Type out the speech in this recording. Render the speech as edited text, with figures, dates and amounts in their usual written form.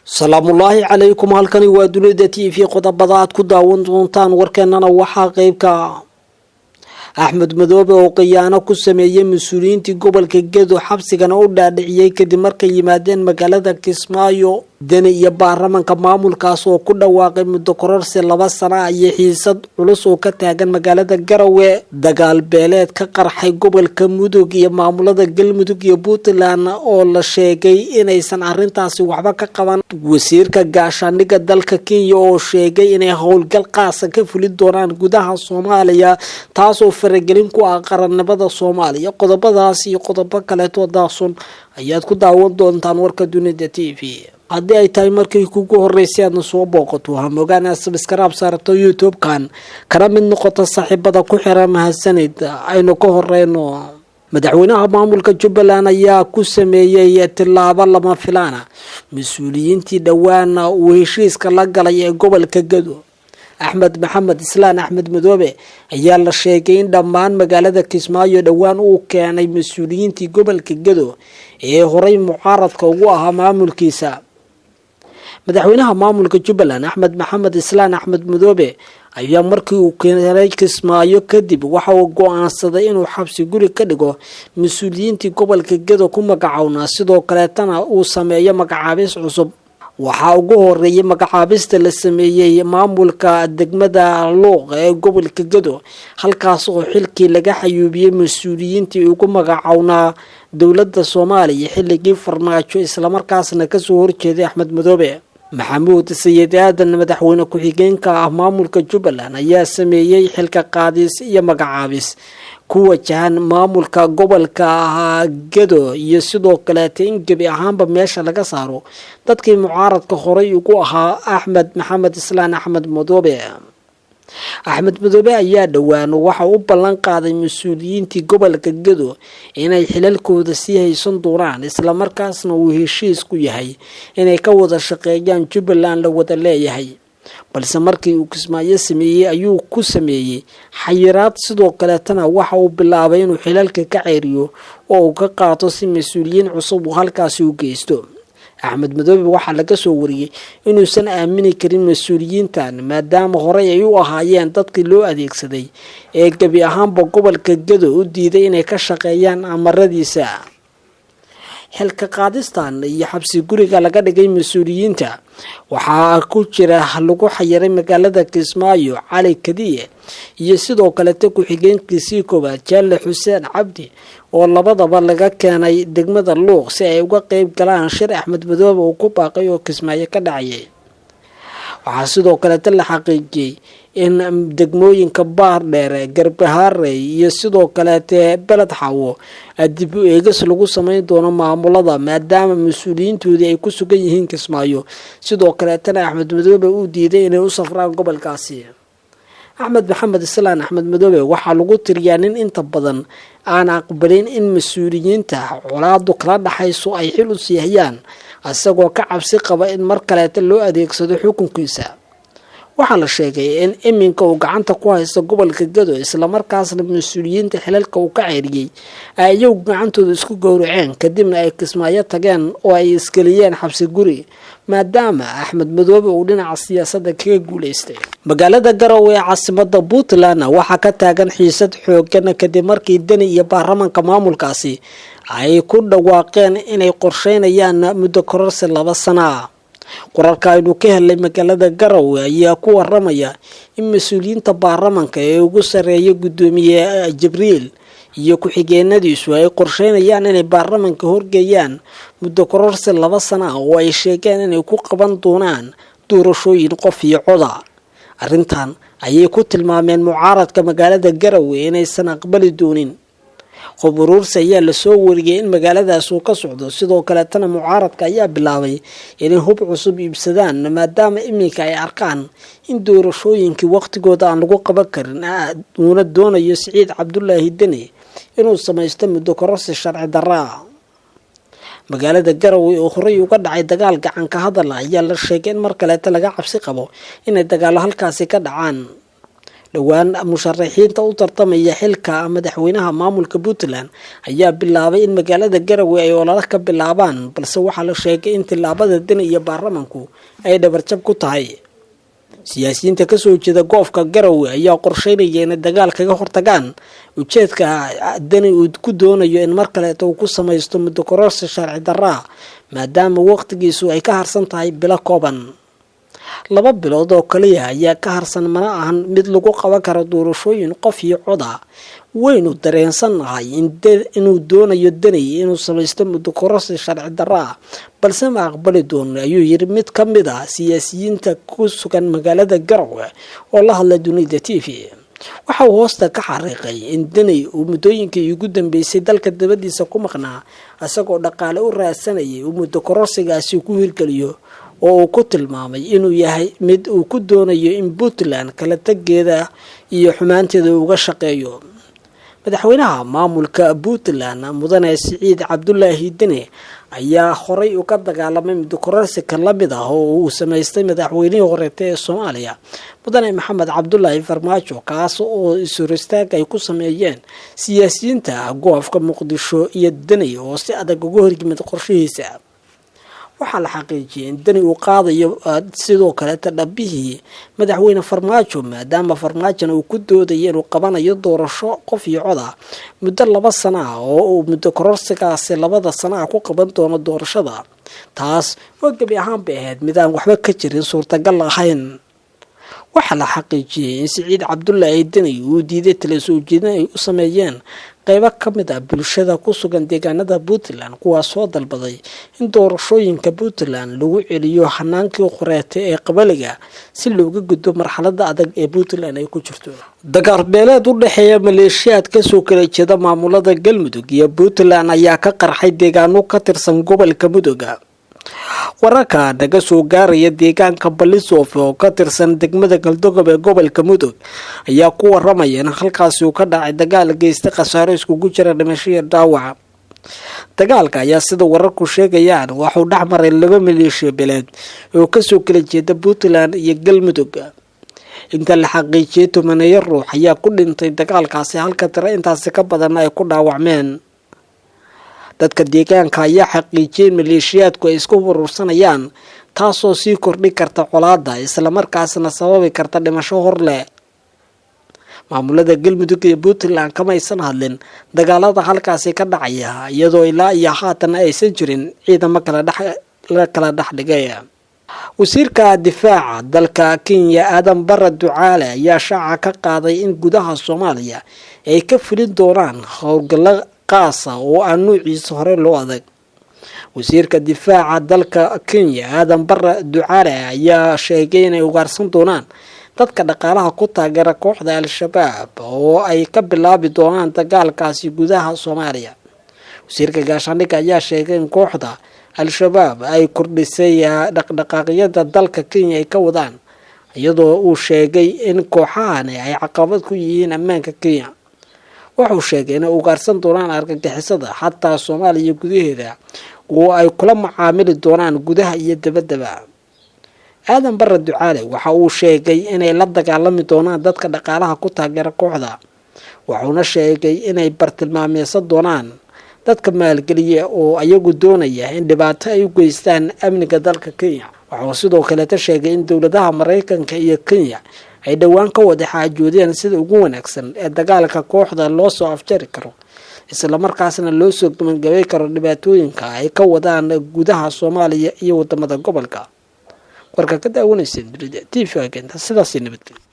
salaamu ullaahi calaykum. halkani waa dunida t v qodobada aad ku daawan doontaan warkeenana waxaa qeybka axmed madoobe oo khiyaano ku sameeyay mas-uuliyiintii gobolka gedo xabsigana u dhaadhiciyay kadib markay yimaadeen magaalada Kismaayo. deni iyo baarlamaanka maamulkaas oo ku dhawaaqay muddo kororsi 2 sano iyo xiisad culus oo ka taagan magaalada Garowe. dagaal beeleed ka qarxay gobolka Mudug iyo maamulada Galmudug iyo Puntland oo la sheegay inaysan arintaasi waxba ka qaban. wasiirka gaashaandhigga dalka Kenya oo sheegay inay howlgal qaas ah ka fulin doonaan gudaha Soomaaliya taasoo faragelin ku ah qarannimada Soomaaliya. qodobadaas iyo qodobo kale oo daasun ayaad ku daawan doontaan warka dunida TV. haddii ay tahay markii kugu horeysay aadna soo booqato waxaa mogaan aad subscribe saarto YouTube-kan kana mid noqoto saaxiibada ku xiran mahadsanid. aynu ka horeyno madaxweynaha maamulka Jubbaland ayaa ku sameeyay tilaabo lama filaana mas-uuliyiintii dhawaan uu heshiiska la galay ee gobolka Gedo. axmed maxamed islaan axmed madoobe ayaa la sheegay in dhammaan magaalada Kismaayo dhawaan uu keenay mas-uuliyiintii gobolka Gedo ee horay mucaaradka ugu ahaa maamulkiisa. madaxweynaha maamulka Jubbaland axmed maxamed islaan axmed madoobe ayaa markii uu keenay Kismaayo kadib waxa uu go'aansaday inuu xabsi guri ka dhigo mas-uuliyiintii gobolka Gedo ku magacaawna sidoo kale tan uu sameeyo magacaabis cusub. waxaa ugu horeeyay magacaabista la sameeyay maamulka degmada Luuq ee gobolka Gedo halkaas oo xilkii laga xayuubiyay mas-uuliyiintii ugu magacaawna dowladda Soomaaliya xilligii farmaajo isla markaasna ka soo horjeeday axmed madoobe. maxamuud sayid aadan madaxweyne ku-xigeenka ah maamulka Jubbaland ayaa sameeyay xilka qaadis iyo magacaabis ku wajahan maamulka gobolka Gedo iyo sidoo kale in gebi ahaanba meesha laga saaro dadkii mucaaradka horay ugu ahaa axmed maxamed islaan axmed madoobe. axmed madoobe ayaa dhawaan waxa uu ballan qaaday mas-uuliyiintii gobolka Gedo inay xilalkooda sii haysan doonaan isla markaasna uu heshiis ku yahay inay ka wada shaqeeyaan Jubbaland la wada leeyahay. balse markii uu Kismaayo sameeyay ayuu ku sameeyay xayiraad sidoo kale tan waxa uu bilaabay inuu xilalka ka ceeriyo oo uu ka qaato si mas-uuliyiin cusub uu halkaas u geysto. axmed madoobe waxaa laga soo wariyay inuusan aamini karin mas-uuliyiintan maadaama horey ay u ahaayeen dadkii loo adeegsaday ee gebi ahaanba gobolka Gedo u diiday inay ka shaqeeyaan amaradiisa. xilka qaadistan iyo xabsi guriga laga dhigay mas-uuliyiinta waxaa ku jira lagu xayiray magaalada Kismaayo Cali Kadiye iyo sidoo kale ku-xigeenkiisii koowaad Jaalle Xuseen Cabdi oo labadaba laga keenay degmada Luuq si ay uga qayb galaan shir axmed madoobe oo ku baaqay oo Kismaayo ka dhacay. waxaa sidoo kale la xaqiijiyay in degmooyinka Baardheere, Garbaharey iyo sidoo kale Beled Xawo dib u eegis lagu sameyn doono maamulada maadaama mas-uuliyiintoodii ay ku sugan yihiin Kismaayo. sidoo kale tan axmed madoobe uu diiday inay u safraan gobolkaasi. axmed maxamed islaan axmed madoobe waxaa lagu tiriyaa nin inta badan aan aqbalin in mas-uuliyiinta colaadu kala dhaxayso ay xil u siiyaan asagoo ka cabsi qaba in mar kale loo adeegsado xukunkiisa. waxaa la sheegay in iminka uu gacanta ku haysto gobolka Gedo isla markaasna mas-uuliyiinta xilalka uu ka ceeriyay ay iyagu gacantooda isku gowraceen kadibna ay Kismaayo tageen oo ay isgeliyeen xabsi guri maadaama axmed madoobe uu dhinaca siyaasadda kaga guuleystay. magaalada Garowe ee caasimadda Puntland waxaa ka taagan xiisad xooggan kadib markii deni iyo baarlamaanka maamulkaasi ay ku dhawaaqeen inay qorsheynayaan muddo kororsi 2 sano. qoraalka aynu ka helay magaalada Garowe ayaa ku waramaya in mas-uuliyiinta baarlamaanka ee ugu sareeya gudoomiye Jibriil iyo ku-xigeenadiisu ay qorsheynayaan inay baarlamaanka horgeeyaan muddo kororsi 2 sano oo ay sheegeen inay ku qaban doonaan doorashooyin qof iyo cod. arrintan ayay ku tilmaameen mucaaradka magaalada Garowe inaysan aqbali doonin. qoburuursi ayaa la soo wariyay in magaaladaas uu ka socdo sidoo kale tan mucaaradka ayaa bilaabay inay hub cusub iibsadaan maadaama iminka ay arkaan in doorashooyinkii waqtigooda aan lagu qaban karin uuna doonayo Siciid Cabdullaahi Deni inuu samaysto muddo kororsi sharci darro. magaalada Garowe oo horay uga dhacay dagaal gacan ka hadal ayaa la sheegay in mar kale laga cabsi qabo inay dagaalo halkaasi ka dhacaan. dhowaan musharaxiinta u tartamaya xilka madaxweynaha maamulka Puntland ayaa bilaabay in magaalada Garowe ay olole ka bilaabaan balse waxaa la sheegay in tilaabada Dani iyo baarlamaanku ay dhabarjab ku tahay. siyaasiyiinta ka soo jeeda goofka Garowe ayaa qorsheynaya in dagaal kaga hortagaan ujeedka Dani uu ku doonayo in mar kale uu ku samaysto muddo kororsi sharci darro maadaama waqtigiisu ay ka harsan tahay bilo kooban. 2 bilood oo kaliya ayaa ka harsan mana ahan mid lagu qaban karo doorashooyin qof iyo cod ah. waynu dareensanahay inuu doonayo Dani inuu samaysto muddo kororsi sharci darro balse ma aqbali doono ayuu yiri mid ka mid ah siyaasiyiinta ku sugan magaalada Garowe oo la hadlay Dunida TV. waxa uu hoosta ka xariiqay in Dani uu muddooyinkii ugu dambeysay dalka dibadiisa ku maqnaa asagoo dhaqaale u raadsanayay uu muddo kororsigaasi ku hirgeliyo oo uu ku tilmaamay inuu yahay mid uu ku doonayo in Puntland kala tageeda iyo xumaanteeda uga shaqeeyo. madaxweynaha maamulka Puntland mudane Siciid Cabdullaahi Dani ayaa horay u ka dagaalamay muddo kororsi ka lamid ah oo uu sameystay madaxweynihii hore ee Soomaaliya mudane Maxamed Cabdullaahi Farmaajo kaas oo isuristaag ay ku sameeyeen siyaasiyiinta goofka Muqdisho iyo Dani oo si adag uga horjimid qorshihiisa. waxaa la xaqiijiyay in Dani uu qaadayo sidoo kale tadabihii madaxweyne Farmaajo maadaama Farmaajo uu ku doodayo inuu qabanayo doorasho qof iyo cod ah muddo 2 sano ah oo uu muddo kororsigaasi 2 sano ah ku qaban doono doorashada. taas oo gabi ahaan bay ahayd mid aan waxba ka jirin suurtagal ahayn. waxaa la xaqiijiyay in Siciid Cabdullaahi Dani uu diiday talo soo jeedin ay u sameeyeen qaybo ka mid ah bulshada ku sugan deegaanada Puntland kuwaas oo dalbaday in doorashooyinka Puntland lagu celiyo hanaankii qoreete ee qabaliga si looga gudbo marxaladda adag ee Puntland ay ku jirto. dagaal beeleed u dhaxeeya maleeshiyaad ka soo kala jeeda maamulada Galmudug iyo Puntland ayaa ka qarxay deegaano ka tirsan gobolka Mudug. wararka naga soo gaaraya deegaanka Balisoof oo ka tirsan degmada Galdogob ee gobolka Mudug ayaa ku waramaya in halkaas uu ka dhacay dagaal geystay khasaaro iskugu jira dhimasho iyo dhaawac. dagaalka ayaa sida wararku sheegayaan waxa uu dhaxmaray 2 maleeshiya beeleed oo ka soo kala jeeda Puntland iyo Galmudug. inta la xaqiijiyay 10 ruux ayaa ku dhintay dagaalkaasi halka tiro intaas ka badan ay ku dhaawacmeen. dadka deegaanka ayaa xaqiijiyay maleeshiyaadku ay isku urursanayaan taasoo sii kordhi karta colaadda isla markaasna sababi karta dhimasho hor leh. maamulada Galmudug iyo Puntland kama aysan hadlin dagaalada halkaasi ka dhacaya iyadoo ilaa iyo haatan aysan jirin ciidamo kala dhaxdhigay. wasiirka difaaca dalka Kenya Aadan Barre Ducaale ayaa shaaca ka qaaday in gudaha Soomaaliya ay ka fulin doonaan howlgalo qaasa oo aan nuuciisa hore loo adag. wasiirka difaaca dalka Kenya Aadan Barre Ducaale ayaa sheegay inay ugaarsan doonaan dadka dhaqaalaha ku taageera kooxda Al-Shabaab oo ay ka bilaabi doonaan dagaalkaasi gudaha Soomaaliya. wasiirka gaashaandhigga ayaa sheegay in kooxda Al-Shabaab ay kordhisay dhaqdhaqaaqyada dalka Kenya ay ka wadaan iyadoo uu sheegay in kooxahani ay caqabad ku yihiin ammaanka Kenya. wuxuu sheegay inay ugaarsan doonaan argagixisada xataa Soomaaliya gudaheeda oo ay kula macaamili doonaan gudaha iyo dibadda. Aadan Barre Ducaale waxa uu sheegay inay la dagaalami doonaan dadka dhaqaalaha ku taageera kooxda. wuxuuna sheegay inay bartilmaameedsan doonaan dadka maalgeliya oo ayagu doonaya in dhibaato ay u geystaan amniga dalka Kenya. wuxuu sidoo kale sheegay in dowladaha Mareykanka iyo Kenya ay dhawaan ka wada xaajoodeen sida ugu wanaagsan ee dagaalka kooxda loo soo afjari karo isla markaasna loo soo gabagabay karo dhibaatooyinka ay ka wadaan gudaha Soomaaliya iyo wadamada gobolka. warka ka daawanaysan Dunida TV agenda sidaas nabadgelyo.